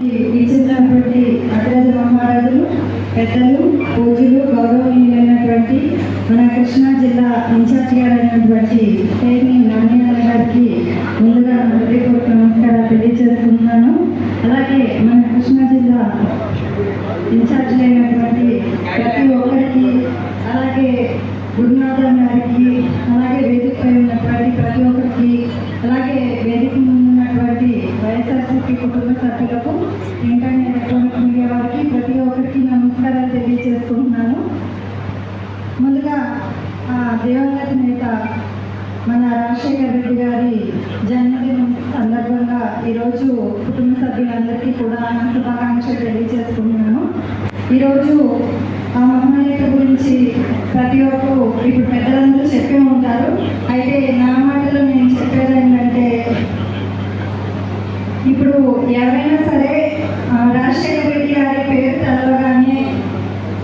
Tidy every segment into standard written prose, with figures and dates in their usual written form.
ఇచ్చినటువంటి అగ్రజ మహారాజులు, పెద్దలు, పూజలు, గౌరవనీయులైనటువంటి మన కృష్ణా జిల్లా ఇన్ఛార్జి గారు అయినటువంటి పేర్ని నాణ్యాల గారికి ముందుగా హృదయపూర్వక నమస్కారాలు తెలియజేస్తున్నాను. అలాగే మన కృష్ణా జిల్లా ఇన్ఛార్జి అయినటువంటి ప్రతి ఒక్కరికి, అలాగే గురునాథన్ గారికి, అలాగే వేదికపై ఉన్నటువంటి ప్రతి ఒక్కరికి, అలాగే వేదిక ఉన్నటువంటి వైఎస్ఆర్సీపీ కుటుంబ సభ్యులకు, ఇంటర్నెట్ ఎలక్ట్రానిక్ మీడియా వారికి ప్రతి ఒక్కరికి నమస్కారాలు తెలియజేసుకుంటున్నాను. ముందుగా దివంగత నేత మన రాజశేఖర రెడ్డి గారి జన్మదినం సందర్భంగా ఈరోజు కుటుంబ సభ్యులందరికీ కూడా శుభాకాంక్షలు తెలియజేసుకుంటున్నాను. ఈరోజు ఆ మహానేత గురించి ప్రతి ఒక్కరు ఇప్పుడు పెద్దలందరూ చెప్పే ఉంటారు. అయితే నా మాటలో నేను చెప్పేది ఏంటంటే, ఇప్పుడు ఎవరైనా సరే రాజశేఖర రెడ్డి గారి పేరు తెలవగానే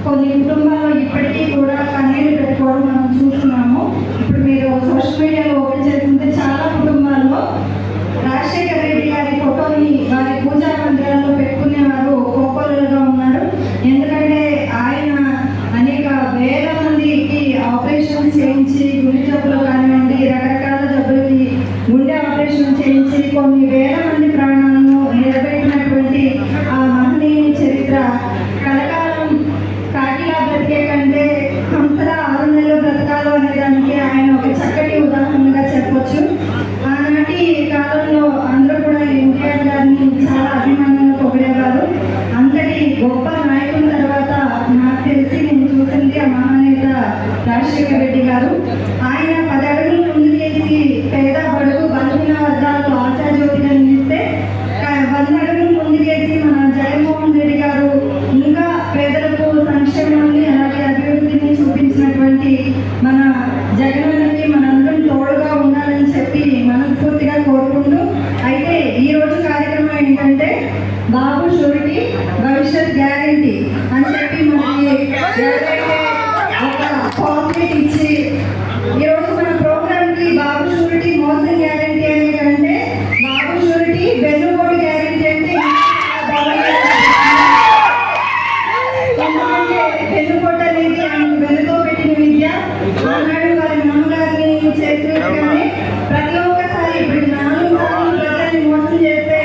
కొన్ని కుటుంబాల్లో ఇప్పటికీ కూడా కన్నీళ్ళు పెట్టుకోవడం మనం చూస్తున్నాము. ఇప్పుడు మీరు సోషల్ మీడియాలో ఓపెన్ చేస్తుంటే చాలా కుటుంబాల్లో రాజశేఖర రెడ్డి గారి ఫోటోని వారి పూజా మందిరాల్లో పెట్టుకునేవారు కోకోలుగా ఉన్నారు. ఎందుకంటే ఆయన అనేక వేల మందికి ఆపరేషన్ చేయించి, గుండె జబ్బులు కానివ్వండి, రకరకాల జబ్బులకి గుండె ఆపరేషన్ చేయించి కొన్ని వేల మంది ప్రాణాలను నిలబెట్టినటువంటి ఆ మహనీయుని చరిత్ర కలకాలం కాకిలా బ్రతికే కంటే హంసలా 6 నెలలు బ్రతకాలు అనే దానికి ఆయన ఒక చక్కటి ఉదాహరణగా చెప్పొచ్చు. ఆనాటి కాలంలో అందరూ కూడా ఎన్టీఆర్ గారిని చాలా అభిమానంగా పొగిడేవారు. అంతటి గొప్ప నాయకుల తర్వాత నాకు తెలిసి నేను చూసింది ఆ మహానేత రాజశేఖర రెడ్డి గారు. ఆయన 10 అడుగులు ముందు చేసి పేద బడుగు బలహీన వర్గాలకు ఆశాజ్యోతిగా నిలిస్తే 100 అడుగులు ముందు చేసి మన జగన్మోహన్ రెడ్డి గారు ఇంకా పేదలకు సంక్షేమాన్ని అలాగే అభివృద్ధిని చూపించినటువంటి మన జగన్కి మనందరం తోడుగా ఉండాలని చెప్పి మనస్ఫూర్తిగా కోరుకుంటూ, అయితే ఈరోజు కార్యక్రమం ఏంటంటే బాబు షూరిటీ భవిష్యత్ గ్యారంటీ అని చెప్పి మనకి ఎవరైతే ఒక కాంప్లీట్ ఇచ్చి ఈరోజు మన ప్రోగ్రామ్కి బాబు షూరిటీ మోసం గ్యారంటీ అనే కంటే బాబు షూరిటీ వెన్నుపోటు గ్యారంటీ అంటే ఎందుకంటే వెన్నుపోటు అనేది ఆయన వెన్నుతో పెట్టిన విద్య. ఆనాడు వారి నాన్నగారిని చేసినట్టుగానే ప్రతి ఒక్కసారి ఇప్పుడు 4 సార్లు ప్రజల్ని మోసం చేస్తే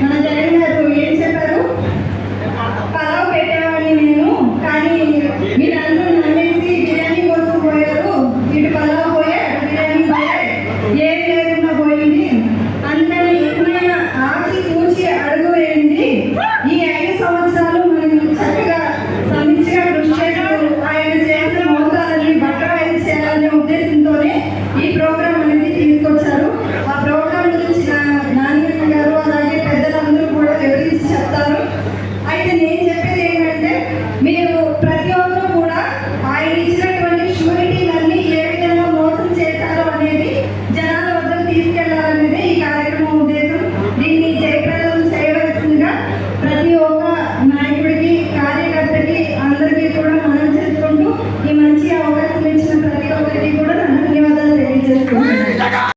మన జగన్ గారు ఏం చెప్పారు? పలావ్ పెట్టేవాడిని నేను, కానీ మీరందరూ నమ్మేసి బిర్యానీ కోసం పోయారు. ఇటు పలావ్ పోయా, బిర్యానీ పోయా, ఏం లేకుండా పోయింది. అందుకని ఇప్పుడైనా ఆచి కూచి అడుగు వేయండి. ఈ